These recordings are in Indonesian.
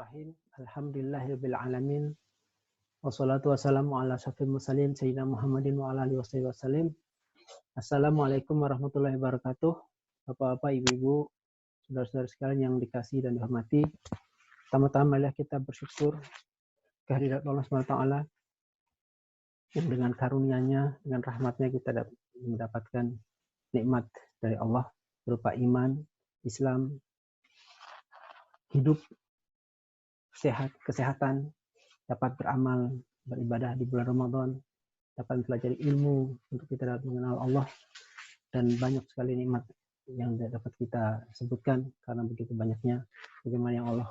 Bismillahirrahmanirrahim. Alhamdulillahirabbil alamin. Wassalatu wassalamu ala asyrofil mursalin sayyidina Muhammadin wa ala alihi wasallam. Assalamualaikum warahmatullahi wabarakatuh. Bapak-bapak, ibu-ibu, saudara-saudara sekalian yang dikasihi dan dihormati. Pertama-tama marilah kita bersyukur kehadirat Allah SWT yang dengan karunia-Nya, dengan rahmat-Nya kita mendapatkan nikmat dari Allah berupa iman, Islam, hidup, kesehatan, dapat beramal, beribadah di bulan Ramadan, dapat mempelajari ilmu untuk kita dapat mengenal Allah, dan banyak sekali nikmat yang dapat kita sebutkan karena begitu banyaknya bagaimana yang Allah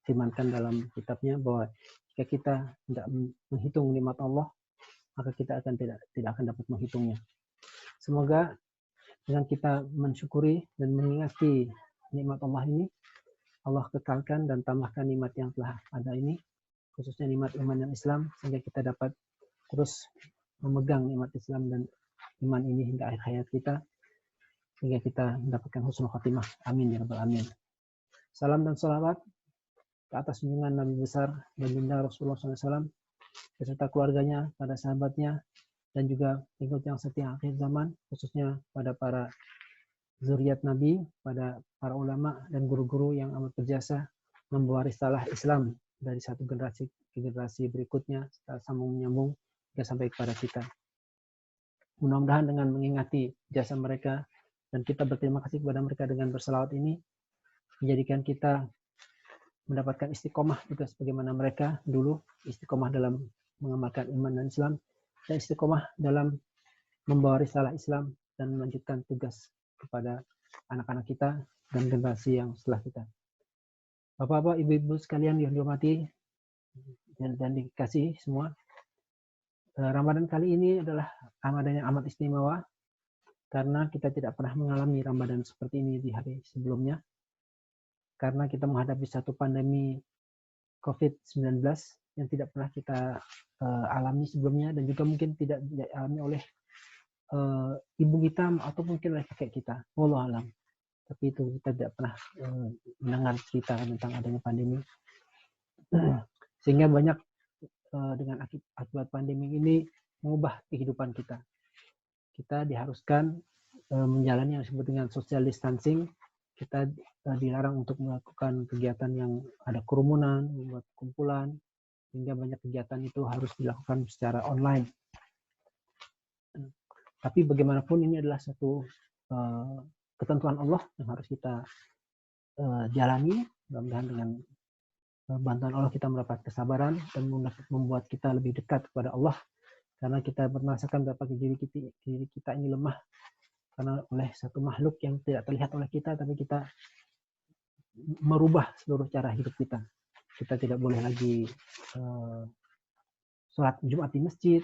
firmankan dalam kitabnya bahwa jika kita tidak menghitung nikmat Allah, maka kita tidak akan dapat menghitungnya. Semoga dengan kita mensyukuri dan mengingati nikmat Allah ini, Allah kekalkan dan tambahkan nikmat yang telah ada ini, khususnya nikmat iman dan Islam, sehingga kita dapat terus memegang nikmat Islam dan iman ini hingga akhir hayat kita, sehingga kita mendapatkan husnul khatimah. Amin ya rabbal alamin. Salam dan salawat ke atas junjungan Nabi besar baginda Rasulullah SAW beserta keluarganya, pada sahabatnya, dan juga pengikut yang setia akhir zaman, khususnya pada para zuriat Nabi, pada para ulama dan guru-guru yang amat berjasa membawa risalah Islam dari satu generasi ke generasi berikutnya, sambung menyambung hingga sampai kepada kita. Mudah-mudahan dengan mengingati jasa mereka dan kita berterima kasih kepada mereka dengan berselawat ini, menjadikan kita mendapatkan istiqomah juga sebagaimana mereka dulu, istiqomah dalam mengamalkan iman dan Islam, dan istiqomah dalam membawa risalah Islam dan melanjutkan tugas kepada anak-anak kita dan generasi yang setelah kita. Bapak-bapak, ibu-ibu sekalian yang dihormati dan dikasihi semua, Ramadan kali ini adalah Ramadan yang amat istimewa karena kita tidak pernah mengalami Ramadan seperti ini di hari sebelumnya, karena kita menghadapi satu pandemi COVID-19 yang tidak pernah kita alami sebelumnya, dan juga mungkin tidak dialami oleh ibu kita atau mungkin oleh kakek kita, wallahu alam. Tapi itu kita tidak pernah mendengar cerita tentang adanya pandemi, sehingga banyak dengan akibat pandemi ini mengubah kehidupan kita. Kita diharuskan menjalani yang disebut dengan social distancing. Kita dilarang untuk melakukan kegiatan yang ada kerumunan, membuat kumpulan, hingga banyak kegiatan itu harus dilakukan secara online. Tapi bagaimanapun ini adalah satu ketentuan Allah yang harus kita jalani. Mudah-mudahan dengan bantuan Allah kita mendapat kesabaran dan membuat kita lebih dekat kepada Allah, karena kita merasakan betapa diri kita ini lemah karena oleh satu makhluk yang tidak terlihat oleh kita, tapi kita merubah seluruh cara hidup kita. Kita tidak boleh lagi sholat Jumat di masjid,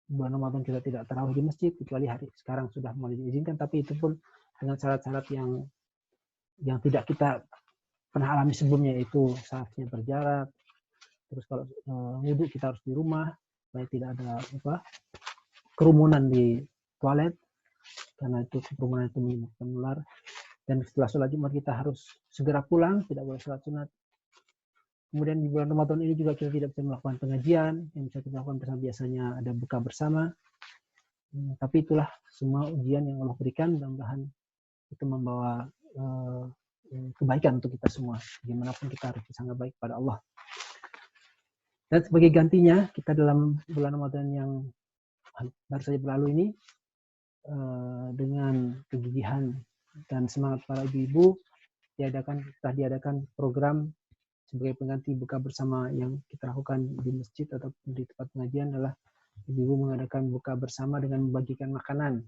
bulan Ramadan kita tidak tarawih di masjid, kecuali hari sekarang sudah mulai diizinkan, tapi itu pun dengan syarat-syarat yang tidak kita pernah alami sebelumnya, yaitu saatnya berjarak. Terus kalau wudhu kita harus di rumah, supaya tidak ada kerumunan di toilet, karena itu kerumunan itu menular. Dan setelah sholat Jumat kita harus segera pulang, tidak boleh sholat sunat. Kemudian di bulan Ramadan ini juga kita tidak bisa melakukan pengajian, yang bisa kita lakukan bersama biasanya ada buka bersama. Tapi itulah semua ujian yang Allah berikan, mudah-mudahan itu membawa kebaikan untuk kita semua. Bagaimanapun kita harus sangat baik pada Allah. Dan sebagai gantinya, kita dalam bulan Ramadan yang baru saja berlalu ini, dengan kegigihan dan semangat para ibu-ibu, telah diadakan program sebagai pengganti buka bersama yang kita lakukan di masjid atau di tempat pengajian, adalah ibu-ibu mengadakan buka bersama dengan membagikan makanan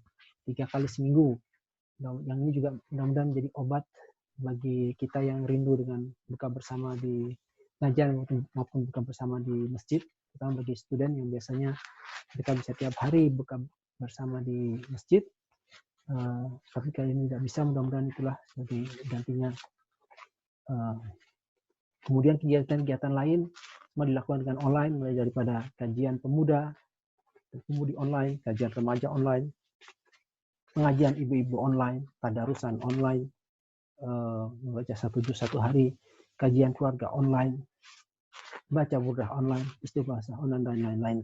3 kali seminggu. Yang ini juga mudah-mudahan menjadi obat bagi kita yang rindu dengan buka bersama di pengajian maupun buka bersama di masjid, terutama bagi student yang biasanya mereka bisa tiap hari buka bersama di masjid. Tapi kali ini tidak bisa, mudah-mudahan itulah sebagai gantinya. Kemudian kegiatan-kegiatan lain semua dilakukan dengan online, mulai daripada kajian pemuda, pemudi online, kajian remaja online, pengajian ibu-ibu online, tadarusan online, membaca 1 juz 1 hari, kajian keluarga online, baca burdah online, istighosah online, dan lain-lain.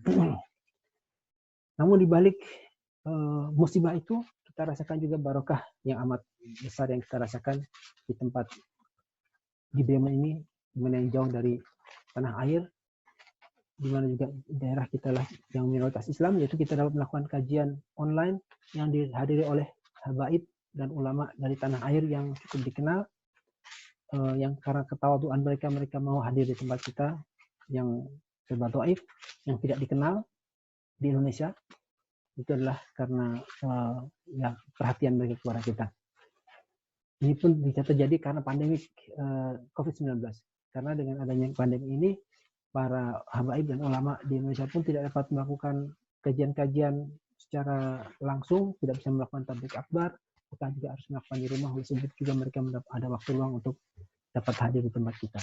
Namun di balik musibah itu, kita rasakan juga barokah yang amat besar yang kita rasakan di tempat di Bremen ini, di mana yang jauh dari tanah air, di mana juga daerah kita lah yang minoritas Islam, yaitu kita dapat melakukan kajian online yang dihadiri oleh habaib dan ulama dari tanah air yang cukup dikenal, yang karena ketawaduan mereka mau hadir di tempat kita yang serba dhaif, yang tidak dikenal di Indonesia. Itu adalah karena ya perhatian mereka kepada kita. Ini pun bisa terjadi karena pandemi COVID-19. Karena dengan adanya pandemi ini, para habaib dan ulama di Indonesia pun tidak dapat melakukan kajian-kajian secara langsung, tidak bisa melakukan tabligh akbar, bahkan juga harus melakukan di rumah. Oleh sebab juga mereka ada waktu luang untuk dapat hadir di tempat kita.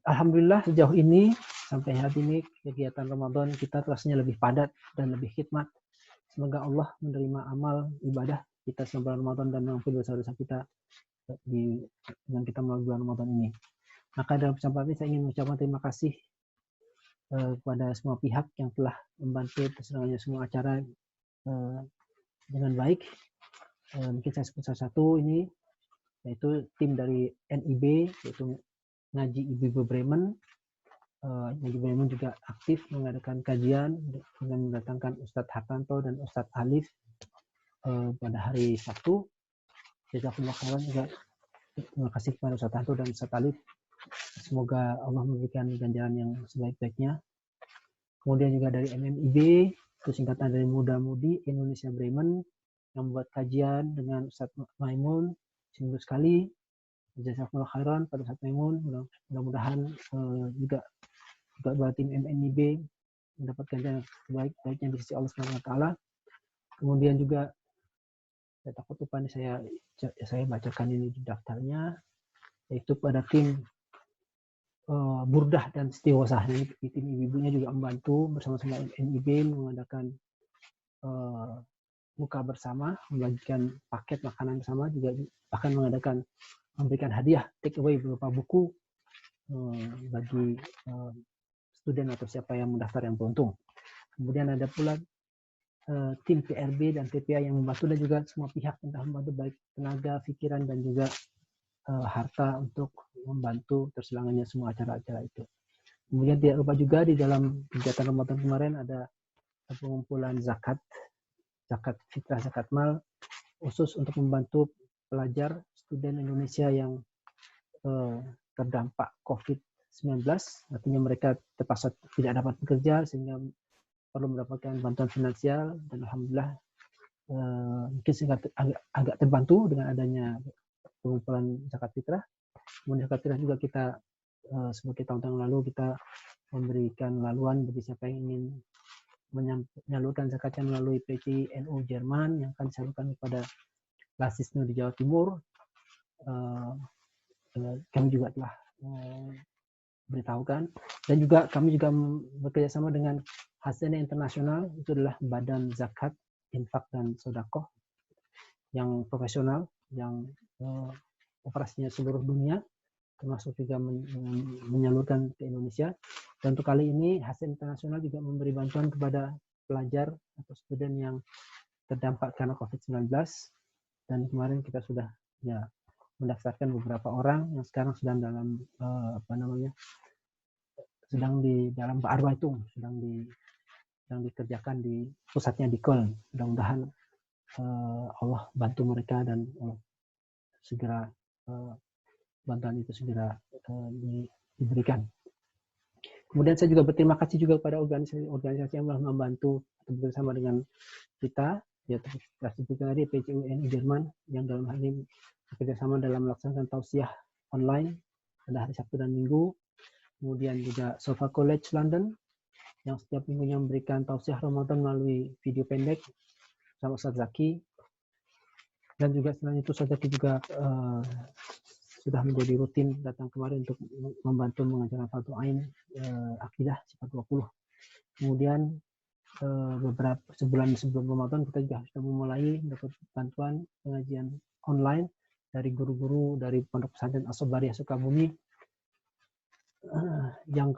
Alhamdulillah sejauh ini, sampai hari ini, kegiatan Ramadan kita rasanya lebih padat dan lebih khidmat. Semoga Allah menerima amal ibadah kita selama Ramadan dan mengampuni dosa-dosa kita dengan kita melalui bulan Ramadan ini. Maka dalam kesempatan ini saya ingin mengucapkan terima kasih kepada semua pihak yang telah membantu terselenggaranya semua acara dengan baik. Mungkin saya sebut salah satu ini, yaitu tim dari NIB, yaitu Ngaji Ibu Bremen. Ngaji Bremen juga aktif mengadakan kajian dengan mendatangkan Ustadz Hartanto dan Ustadz Alif pada hari Sabtu. Jazakumullah khairan juga. Terima kasih kepada Ustadz Hartanto dan Ustadz Alif. Semoga Allah memberikan ganjaran yang sebaik-baiknya. Kemudian juga dari MMIB, itu singkatan dari Muda Mudi Indonesia Bremen, yang membuat kajian dengan Ustadz Maimun seminggu sekali. Jazakumullah khairan pada Ustadz Maimun. Mudah-mudahan juga buat tim MMIB mendapatkan ganjaran sebaik-baiknya di sisi Allah Subhanahu wa taala. Kemudian juga saya takut lupa nih, saya bacakan ini di daftarnya, yaitu pada tim burdah dan istighosah. Tim ibu-ibunya juga membantu bersama-sama NIB mengadakan buka bersama, membagikan paket makanan bersama, juga bahkan memberikan hadiah take away berupa buku bagi student atau siapa yang mendaftar yang beruntung. Kemudian ada pula tim PRB dan TPA yang membantu, dan juga semua pihak yang telah membantu, baik tenaga, pikiran, dan juga harta untuk membantu terselenggaranya semua acara-acara itu. Kemudian tidak lupa juga di dalam kegiatan Ramadan kemarin ada pengumpulan zakat fitrah, zakat mal, khusus untuk membantu pelajar student Indonesia yang terdampak COVID-19, artinya mereka terpaksa tidak dapat bekerja sehingga perlu mendapatkan bantuan finansial, dan alhamdulillah mungkin agak terbantu dengan adanya pengumpulan zakat fitrah. Kemudian zakat fitrah juga kita sebagai tahun-tahun lalu kita memberikan laluan bagi siapa yang ingin menyalurkan zakatnya melalui PC NU Jerman yang akan disalurkan kepada Lasisnu di Jawa Timur. Kami juga telah beritahukan, dan juga kami juga bekerja sama dengan Hasanah Internasional, itu adalah badan zakat, infak, dan sedekah yang profesional, yang operasinya seluruh dunia, termasuk juga menyalurkan ke Indonesia. Dan untuk kali ini Hasanah Internasional juga memberi bantuan kepada pelajar atau student yang terdampak karena COVID-19, dan kemarin kita sudah mendaftarkan beberapa orang yang sekarang sedang dalam sedang di dalam Bearbeitung, sedang dikerjakan di pusatnya di Köln. Mudah-mudahan Allah bantu mereka dan segera bantuan itu segera diberikan. Kemudian saya juga berterima kasih juga kepada organisasi yang telah membantu bersama dengan kita, yaitu tadi PCUNI Jerman, yang dalam hal ini bekerjasama dalam melaksanakan tausiah online pada hari Sabtu dan Minggu. Kemudian juga Sofa College London yang setiap minggunya memberikan tausiah Ramadan melalui video pendek sama Ustaz Zaki. Dan juga selain itu Ustaz Zaki juga sudah menjadi rutin datang kemarin untuk membantu mengajarkan Fardhu Ain akidah sifat 20. Kemudian beberapa sebulan sebelum Ramadan kita juga sudah memulai mendapat bantuan pengajian online dari guru-guru dari Pondok Pesantren As-Sabariyah Sukabumi yang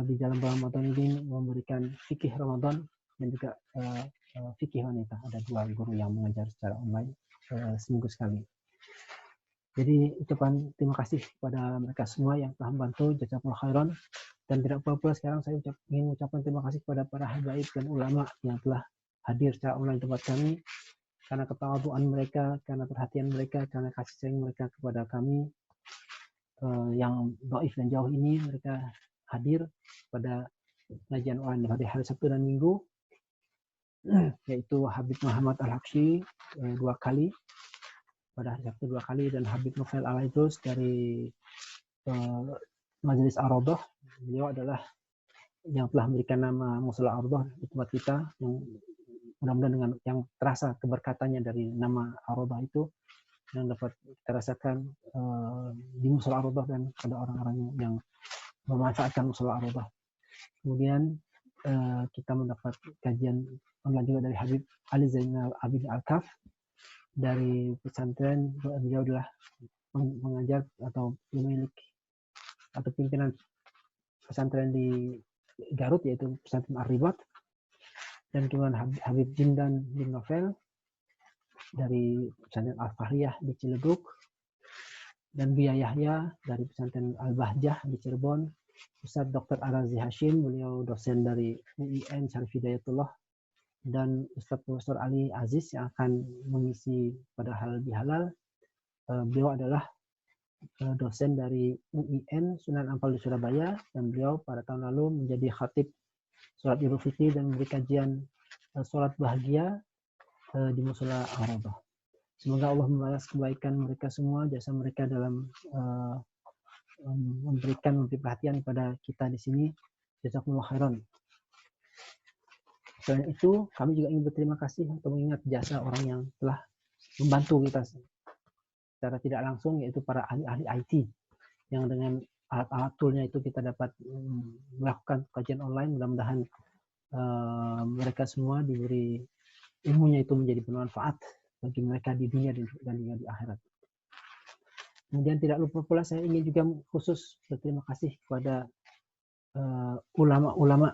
di dalam bulan Ramadan ini memberikan fikih Ramadan dan juga fikih wanita. Ada 2 guru yang mengajar secara online seminggu sekali. Jadi ucapan terima kasih kepada mereka semua yang telah membantu, jazakumullah khairan. Dan tidak pula sekarang saya ingin mengucapkan terima kasih kepada para habaib dan ulama yang telah hadir secara online tempat kami, karena ketawaduan mereka, karena perhatian mereka, karena kasih sayang mereka kepada kami yang dhaif dan jauh ini. Mereka hadir pada pengajian online pada hari Sabtu dan Minggu, yaitu Habib Muhammad Al-Habsyi 2 kali pada hari Sabtu 2 kali, dan Habib Novel Al-Aidrus dari Majelis Ar-Raudhah. Beliau adalah yang telah memberikan nama Mushola Ar-Raudhah di tempat kita, yang mudah-mudahan dengan yang terasa keberkatannya dari nama Ar-Raudhah itu yang dapat kita rasakan di Mushola Ar-Raudhah dan pada orang-orang yang memanfaatkan Mushola Ar-Raudhah. Kemudian kita mendapat kajian online juga dari Habib Ali Zainal Abidin Al-Kaf dari pesantren. Beliau adalah mengajar atau pemilik atau pimpinan pesantren di Garut, yaitu pesantren Ar-Ribat. Dan kemudian Habib Jindan bin Novel dari pesantren Al-Fahriyah di Ciledug, dan Buya Yahya dari pesantren Al-Bahjah di Cirebon. Ustadz Dr. Arazi Hashim, beliau dosen dari UIN Syarif Hidayatullah, dan Ustadz Profesor Ali Aziz yang akan mengisi pada halal bihalal. Beliau adalah dosen dari UIN Sunan Ampel di Surabaya, dan beliau pada tahun lalu menjadi khatib sholat Idul Fitri dan memberi kajian sholat bahagia di Mushola Ar-Raudhah. Semoga Allah membalas kebaikan mereka semua, jasa mereka dalam memberi perhatian pada kita di sini. Jazakumullah khairan. Selain itu, kami juga ingin berterima kasih untuk mengingat jasa orang yang telah membantu kita secara tidak langsung, yaitu para ahli-ahli IT yang dengan alat-alat toolnya itu kita dapat melakukan kajian online. Mudah-mudahan mereka semua diberi ilmunya itu menjadi bermanfaat bagi mereka di dunia dan juga di akhirat. Kemudian tidak lupa pula saya ingin juga khusus berterima kasih kepada ulama-ulama.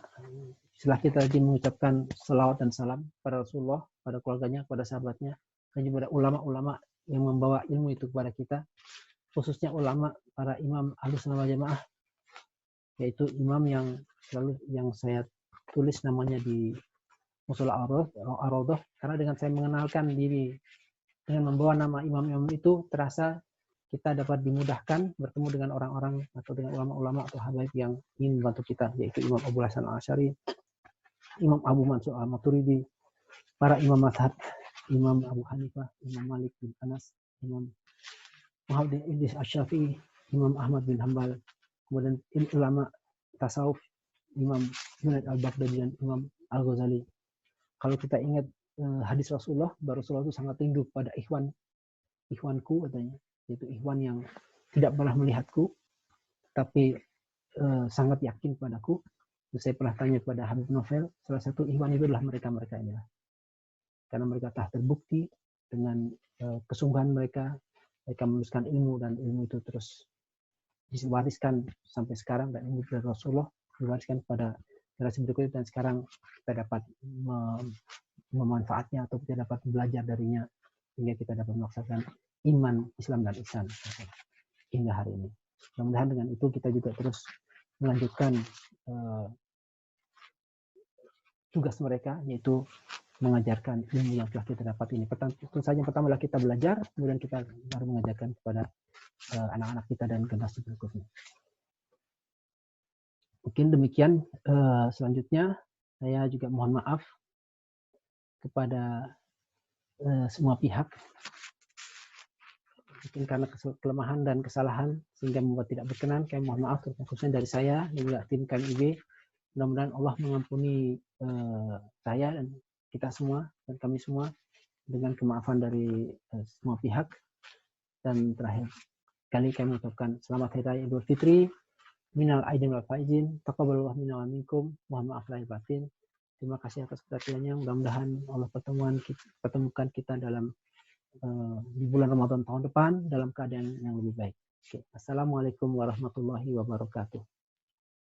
Setelah kita tadi mengucapkan salawat dan salam pada Rasulullah, pada keluarganya, pada sahabatnya, dan juga ulama-ulama yang membawa ilmu itu kepada kita, khususnya ulama para imam Ahlussunnah wal Jamaah, yaitu imam yang selalu yang saya tulis namanya di Mushola Ar-Raudhah, karena dengan saya mengenalkan diri dengan membawa nama imam-imam itu, terasa kita dapat dimudahkan bertemu dengan orang-orang atau dengan ulama-ulama atau habaib yang ingin membantu kita, yaitu Imam Abu Hasan Al-Asy'ari, Imam Abu Mansur Al-Maturidi, para imam mazhab, Imam Abu Hanifah, Imam Malik bin Anas, Imam Muhammad bin Idris Asy-Syafi'i, Imam Ahmad bin Hanbal, kemudian ulama tasawuf, Imam Junaid Al-Baghdadi dan Imam Al-Ghazali. Kalau kita ingat hadis Rasulullah, Rasulullah itu sangat rindu pada ikhwanku katanya, yaitu ikhwan yang tidak pernah melihatku tapi sangat yakin padaku. Saya pernah tanya kepada Habib Novel, salah satu ikhwan itu adalah mereka-mereka ini, karena mereka telah terbukti dengan kesungguhan mereka menuliskan ilmu, dan ilmu itu terus diwariskan sampai sekarang, dan ilmu dari Rasulullah diwariskan kepada generasi berikutnya, dan sekarang kita dapat memanfaatnya atau kita dapat belajar darinya hingga kita dapat melaksanakan iman, Islam, dan ihsan hingga hari ini. Mudah-mudahan dengan itu kita juga terus melanjutkan tugas mereka, yaitu mengajarkan ilmu yang telah kita dapat ini. Tentu saja yang pertama adalah kita belajar, kemudian kita baru mengajarkan kepada anak-anak kita dan generasi berikutnya. Mungkin demikian. Selanjutnya saya juga mohon maaf kepada semua pihak, mungkin karena kelemahan dan kesalahan sehingga membuat tidak berkenan. Kami mohon maaf, khususnya dari saya dan juga tim KMIB. Mudah-mudahan Allah mengampuni saya dan kita semua dan kami semua dengan kemaafan dari semua pihak. Dan terakhir kali kami mengucapkan selamat Hari Raya Idul Fitri, minal aidin wal faizin, taqabbalallahu minna wa minkum, mohon maaf lahir batin. Terima kasih atas perhatiannya. Mudah-mudahan Allah pertemukan kita dalam di bulan Ramadan tahun depan dalam keadaan yang lebih baik. Oke. Assalamualaikum warahmatullahi wabarakatuh.